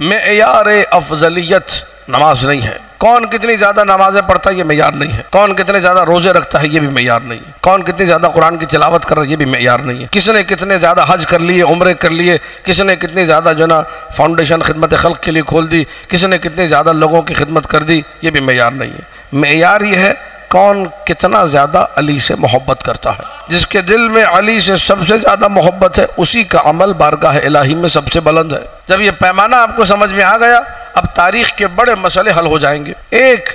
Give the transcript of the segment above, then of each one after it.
معیار افضلیت نماز نہیں ہے۔ کون کتنی زیادہ نمازیں پڑھتا ہے یہ معیار نہیں ہے، کون کتنے زیادہ روزے رکھتا ہے یہ بھی معیار نہیں ہے، کون کتنی زیادہ قرآن کی تلاوت کر رہا ہے یہ بھی معیار نہیں ہے، کس نے کتنے زیادہ حج کر لیے، عمرے کر لیے، کس نے کتنی زیادہ جو نا فاؤنڈیشن خدمت خلق کے لیے کھول دی، کس نے کتنے زیادہ لوگوں کی خدمت کر دی، یہ بھی معیار نہیں ہے۔ معیار یہ ہے کون کتنا زیادہ علی سے محبت کرتا ہے۔ جس کے دل میں علی سے سب سے زیادہ محبت ہے اسی کا عمل بارگاہ الہی میں سب سے بلند ہے۔ جب یہ پیمانہ آپ کو سمجھ میں آ گیا اب تاریخ کے بڑے مسئلے حل ہو جائیں گے۔ ایک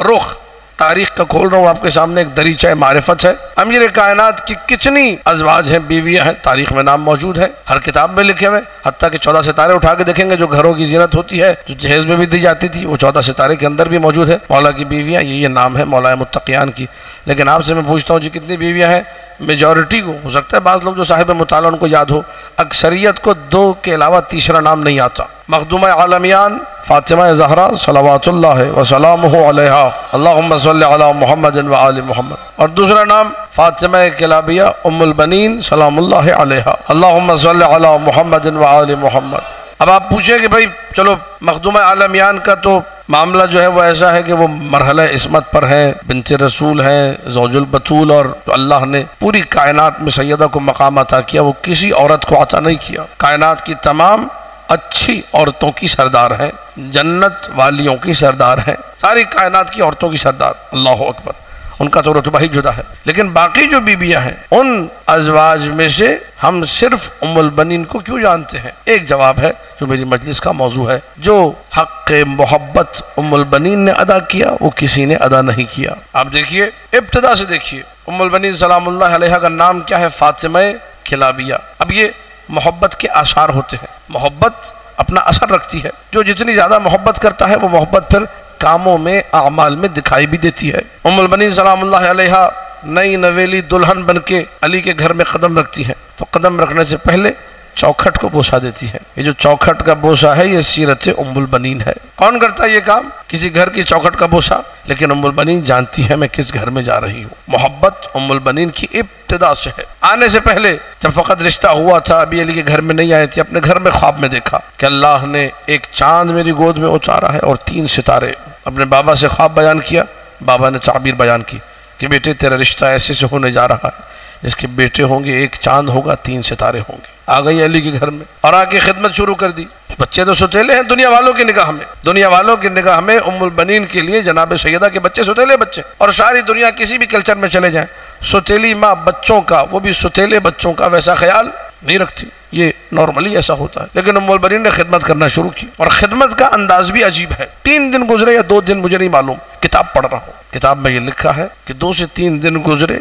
رخ تاریخ کا کھول رہا ہوں آپ کے سامنے، ایک دریچہ معرفت ہے۔ امیر کائنات کی کتنی ازواج ہیں، بیویاں ہیں، تاریخ میں نام موجود ہے، ہر کتاب میں لکھے ہوئے، حتیٰ کہ 14 ستارے اٹھا کے دیکھیں گے جو گھروں کی زینت ہوتی ہے، جو جہیز میں بھی دی جاتی تھی، وہ 14 ستارے کے اندر بھی موجود ہے۔ مولا کی بیویاں، یہ نام ہے مولا متقیان کی۔ لیکن آپ سے میں پوچھتا ہوں جی کتنی بیویاں ہیں؟ میجورٹی کو ہو سکتا ہے بعض لوگ جو صاحب مطالعہ ان کو یاد ہو، اکثریت کو 2 کے علاوہ تیسرا نام نہیں آتا۔ مخدومہ عالمیان فاطمہ زہرا صلوات اللہ وسلامہ علیہا، اللہم صلی علی محمد و آل محمد، اور دوسرا نام فاطمہ کلابیہ ام البنین سلام اللہ علیہا، اللہم صلی علی محمد و آل محمد۔ اب آپ پوچھیں کہ بھائی چلو مخدومہ عالمیان کا تو معاملہ جو ہے وہ ایسا ہے کہ وہ مرحلہ عصمت پر ہے، بنت رسول ہیں، زوج البتول، اور جو اللہ نے پوری کائنات میں سیدہ کو مقام عطا کیا وہ کسی عورت کو عطا نہیں کیا۔ کائنات کی تمام اچھی عورتوں کی سردار ہیں، جنت والیوں کی سردار ہیں، ساری کائنات کی عورتوں کی سردار، اللہ اکبر، ان کا تو رتبہ ہی جدا ہے۔ لیکن باقی جو بیویاں ہیں ان ازواج میں سے ہم صرف ام البنین کو کیوں جانتے ہیں؟ ایک جواب ہے جو میری مجلس کا موضوع ہے، جو حق محبت ام البنین نے ادا کیا وہ کسی نے ادا نہیں کیا۔ آپ دیکھیے ابتدا سے دیکھیے، ام البنین سلام اللہ علیہ کا نام کیا ہے؟ فاطمہ کلابیہ۔ اب یہ محبت کے آثار ہوتے ہیں، محبت اپنا اثر رکھتی ہے، جو جتنی زیادہ محبت کرتا ہے وہ محبت پھر کاموں میں اعمال میں دکھائی بھی دیتی ہے۔ ام البنین سلام اللہ علیہ نئی نویلی دلہن بن کے علی کے گھر میں قدم رکھتی ہیں تو قدم رکھنے سے پہلے چوکھٹ کو بوسہ دیتی ہے۔ یہ جو چوکھٹ کا بوسہ ہے یہ سیرت ام البنین ہے۔ کون کرتا ہے یہ کام؟ کسی گھر کی چوکھٹ کا بوسہ، لیکن ام البنین جانتی ہے میں کس گھر میں جا رہی ہوں۔ محبت ام البنین کی ابتدا سے ہے۔ آنے سے پہلے جب فقط رشتہ ہوا تھا، ابھی علی کے گھر میں نہیں آئے تھے، اپنے گھر میں خواب میں دیکھا کہ اللہ نے ایک چاند میری گود میں اتارا ہے اور 3 ستارے۔ اپنے بابا سے خواب بیان کیا، بابا نے تعبیر بیان کی کہ بیٹے تیرا رشتہ ایسے سے ہونے جا رہا ہے، جس کے بیٹے ہوں گے، ایک چاند ہوگا، 3 ستارے ہوں گے۔ آ گئی علی کے گھر میں اور آ کے خدمت شروع کر دی۔ بچے تو ستیلے ہیں دنیا والوں کی نگاہ میں، دنیا والوں کی نگاہ میں ام البنین کے لیے جناب سیدہ کے بچے ستیلے بچے، اور ساری دنیا کسی بھی کلچر میں چلے جائیں ستیلی ماں بچوں کا، وہ بھی ستیلے بچوں کا ویسا خیال نہیں رکھتی، یہ نارملی ایسا ہوتا ہے۔ لیکن ام البنین نے خدمت کرنا شروع کی، اور خدمت کا انداز بھی عجیب ہے۔ 3 دن گزرے یا 2 دن مجھے نہیں معلوم، کتاب پڑھ رہا ہوں، کتاب میں یہ لکھا ہے کہ 2 سے 3 دن گزرے،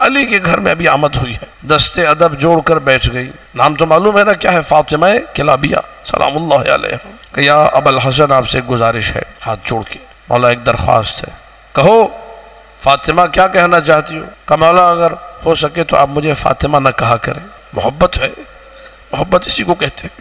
علی کے گھر میں ابھی آمد ہوئی ہے، دستے ادب جوڑ کر بیٹھ گئی۔ نام تو معلوم ہے نا کیا ہے؟ فاطمہ کلابیہ سلام اللہ علیہ۔ کہ یا ابا الحسن آپ سے ایک گزارش ہے، ہاتھ جوڑ کے، مولا ایک درخواست ہے، کہو فاطمہ کیا کہنا چاہتی ہو؟ کہ مولا اگر ہو سکے تو آپ مجھے فاطمہ نہ کہا کریں، محبت ہے، محبت اسی کو کہتے ہیں،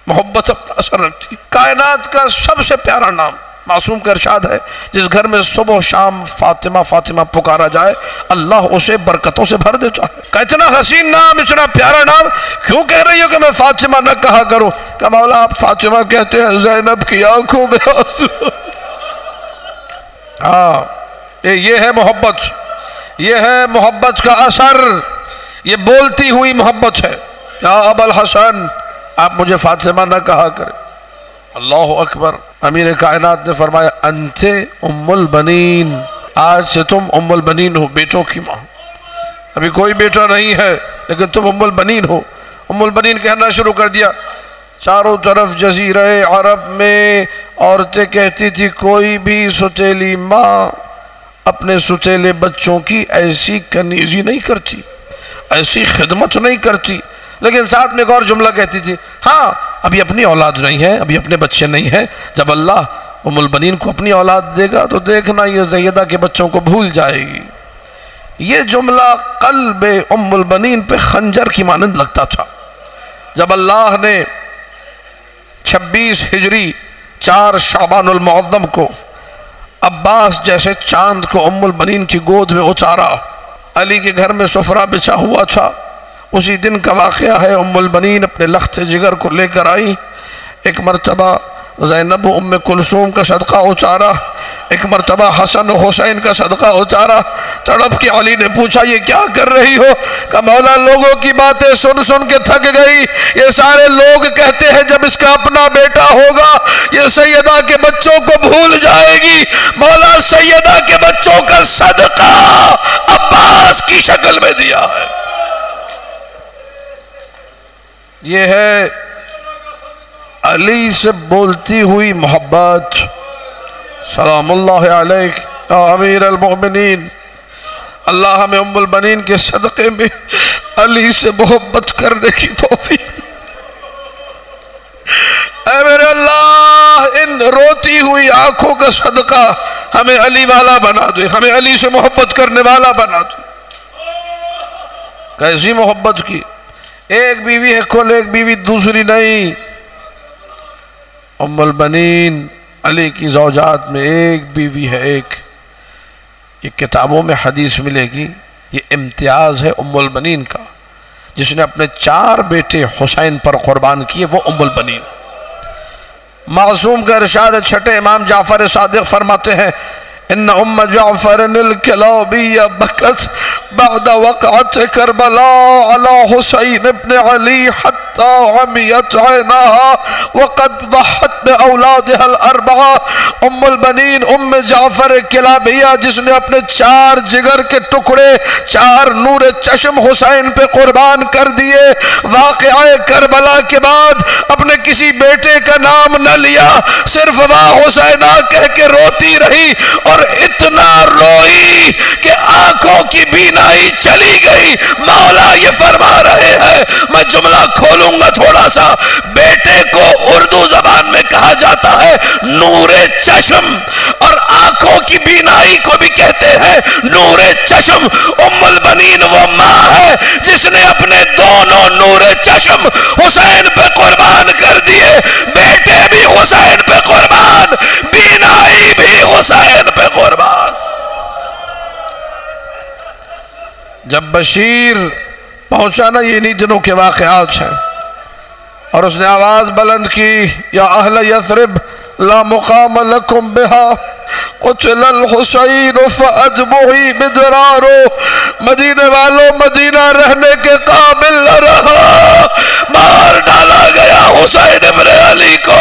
محبت اپنا اثر رکھتی۔ کائنات کا سب سے پیارا نام، معصوم کا ارشاد ہے، جس گھر میں صبح و شام فاطمہ فاطمہ پکارا جائے اللہ اسے برکتوں سے بھر دیتا ہے۔ کہ اتنا حسین نام، اتنا پیارا نام، کیوں کہہ رہی ہو کہ میں فاطمہ نہ کہا کروں؟ کہ مولا آپ فاطمہ کہتے ہیں زینب کی آنکھوں میں آنسو۔ ہاں یہ ہے محبت، یہ ہے محبت کا اثر، یہ بولتی ہوئی محبت ہے۔ یا ابا الحسن آپ مجھے فاطمہ نہ کہا کریں۔ اللہ اکبر۔ امیر کائنات نے فرمایا انت ام البنین، آج سے تم ام البنین ہو، بیٹوں کی ماں۔ ابھی کوئی بیٹا نہیں ہے لیکن تم ام البنین ہو۔ ام البنین کہنا شروع کر دیا۔ چاروں طرف جزیرہ عرب میں عورتیں کہتی تھی کوئی بھی ستیلی ماں اپنے ستیلے بچوں کی ایسی کنیزی نہیں کرتی، ایسی خدمت نہیں کرتی، لیکن ساتھ میں ایک اور جملہ کہتی تھی، ہاں ابھی اپنی اولاد نہیں ہے، ابھی اپنے بچے نہیں ہیں، جب اللہ ام البنین کو اپنی اولاد دے گا تو دیکھنا یہ زیدہ کے بچوں کو بھول جائے گی۔ یہ جملہ قلب ام البنین پہ خنجر کی مانند لگتا تھا۔ جب اللہ نے 26 ہجری 4 شعبان المعظم کو عباس جیسے چاند کو ام البنین کی گود میں اتارا، علی کے گھر میں سفرہ بچھا ہوا تھا، اسی دن کا واقعہ ہے۔ ام البنین اپنے لخت جگر کو لے کر آئی۔ ایک مرتبہ زینب ام کلثوم کا صدقہ اتارا، ایک مرتبہ حسن و حسین کا صدقہ اتارا۔ تڑپ کے علی نے پوچھا یہ کیا کر رہی ہو؟ کہ مولا لوگوں کی باتیں سن سن کے تھک گئی، یہ سارے لوگ کہتے ہیں جب اس کا اپنا بیٹا ہوگا یہ سیدہ کے بچوں کو بھول جائے گی، مولا سیدہ کے بچوں کا صدقہ عباس کی شکل میں دیا ہے۔ یہ ہے علی سے بولتی ہوئی محبت۔ سلام اللہ علیک یا امیر المؤمنین، اللہ ہمیں ام البنین کے صدقے میں علی سے محبت کرنے کی توفیق دے۔ اے میرے اللہ، ان روتی ہوئی آنکھوں کا صدقہ ہمیں علی والا بنا دے، ہمیں علی سے محبت کرنے والا بنا دے۔ کیسی محبت کی؟ ایک بیوی ہے کل، ایک بیوی دوسری نہیں۔ ام البنین علی کی زوجات میں ایک بیوی ہے، ایک۔ یہ کتابوں میں حدیث ملے گی، یہ امتیاز ہے ام البنین کا۔ جس نے اپنے 4 بیٹے حسین پر قربان کیے وہ ام البنین۔ معصوم کا ارشاد ہے، چھٹے امام جعفر صادق فرماتے ہیں ان ام جعفر الکلابی بکت بعد وقعت کربلا علی حسین ابن علی حتی عمیت عیناها وقد ضحت باولادها الاربعہ۔ ام البنین ام جعفر کلابیہ جس نے اپنے 4 جگر کے ٹکڑے، 4 نور چشم حسین پہ قربان کر دیے، واقعہ کربلا کے بعد اپنے کسی بیٹے کا نام نہ لیا، صرف واہ حسینہ کہہ کے روتی رہی، اور اتنا روئی کہ آنکھوں کی بینائی چلی گئی۔ مولا یہ فرما رہے ہیں، میں جملہ کھولوں گا تھوڑا سا، بیٹے کو اردو زبان میں کہا جاتا ہے نور چشم، اور آنکھوں کی بینائی کو بھی کہتے ہیں نور چشم۔ ام البنین وہ ماں ہے جس نے اپنے دونوں نور چشم حسین پہ قربان کر دیے، بیٹے بھی حسین پہ قربان، بینائی بھی حسین پہ قربان۔ جب بشیر پہنچا نا، یہ انہی دنوں کے واقعات ہیں، اور اس نے آواز بلند کی، یا اہل یثرب لا مقام لکم بہا قتل الحسین فاجبعی بدرارو۔ مدینے والوں، مدینہ رہنے کے قابل نہ رہا، مار ڈالا گیا حسین ابن علی کو،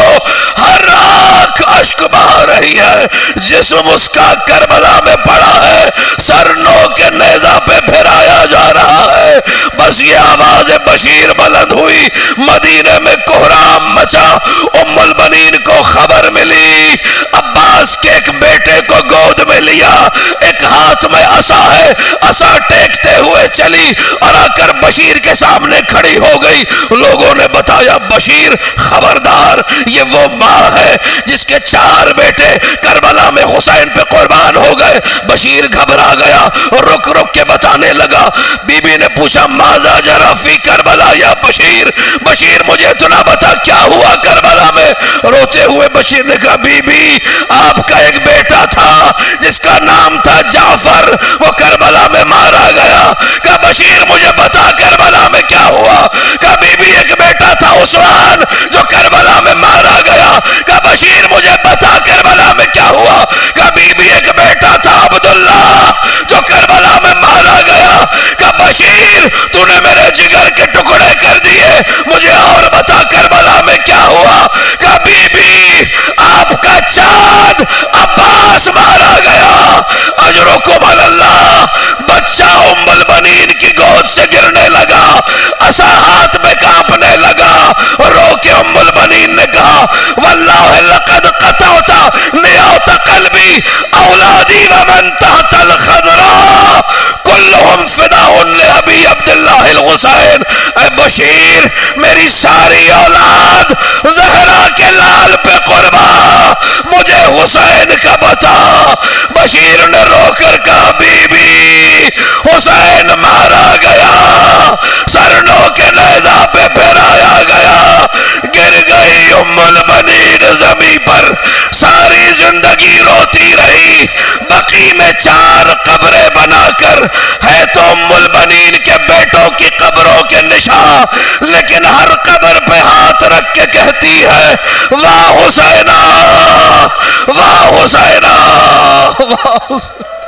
ہر آنکھ اشک بہا رہی ہے، جسم اس کا کربلا میں پڑا ہے، سر نو کے نیزہ پہ پھرایا جا رہا ہے۔ بس یہ آواز بشیر بلند ہوئی، مدینے میں کوہرام مچا۔ ام البنین کو خبر ملی، عباس کے ایک بیٹے کو گود میں لیا، ایک ہاتھ میں عصا ہے، عصا ٹیکتے ہوئے چلی اور آ کر بشیر کے سامنے کھڑی ہو گئی۔ لوگوں نے بتایا بشیر خبردار، یہ وہ ماں ہے جس کے 4 بیٹے کربلا میں حسین پہ قربان ہو گئے۔ بشیر گھبرا گیا اور رک رک کے بتانے لگا۔ بی بی نے پوچھا ماذا جرى فی کربلا یا بشیر؟ بشیر مجھے اتنا بتا کیا ہوا کربلا میں؟ روتے ہوئے بشیر نے کہا بی بی آپ کا ایک بیٹا تھا جس کا نام تھا جعفر، وہ کربلا میں مارا گیا۔ کہا بشیر مجھے بتا کربلا میں کیا ہوا؟ کہا بی بی ایک بیٹا تھا عثمان جو کربلا میں مارا گیا۔ کہا بشیر مجھے بتا کربلا میں کیا ہوا؟ کہا بی بی ایک بیٹا تھا عبداللہ جو کربلا میں مارا گیا۔ کہا بشیر تو نے میرے جگر کے ٹکڑے کر دیے، مجھے اور بتا کربلا میں کیا ہوا؟ کہا بی بی آپ کا چاند عباس مارا گیا۔ اجرکم علی اللہ۔ بچہ ام البنین کی گود سے گرنے لگا، عصا ہاتھ میں کانپنے لگا، رو کے ام البنین نے کہا واللہ لقد قطعت نیات قلبی اولادی ومن تحت الخضراء کلہم فداء لابی عبداللہ الحسین۔ اے بشیر میری ساری اولاد زہرا کے لال پہ قربان، مجھے حسین کا بتا۔ بشیر نے رو کر کہا بی بی حسین مارا گیا، سرنوں کے نیزہ پہ پھرایا گیا، گر گئی ام البنین زمین پر، ساری زندگی روتی رہی۔ بقی میں 4 قبریں بنا کر ہے تو ام البنین کے بیٹوں کی قبروں کے نشان، لیکن ہر قبر پہ ہاتھ ہاتھ رکھ کے کہتی ہے واہ حسینہ، واہ حسینہ، واہ حسینہ۔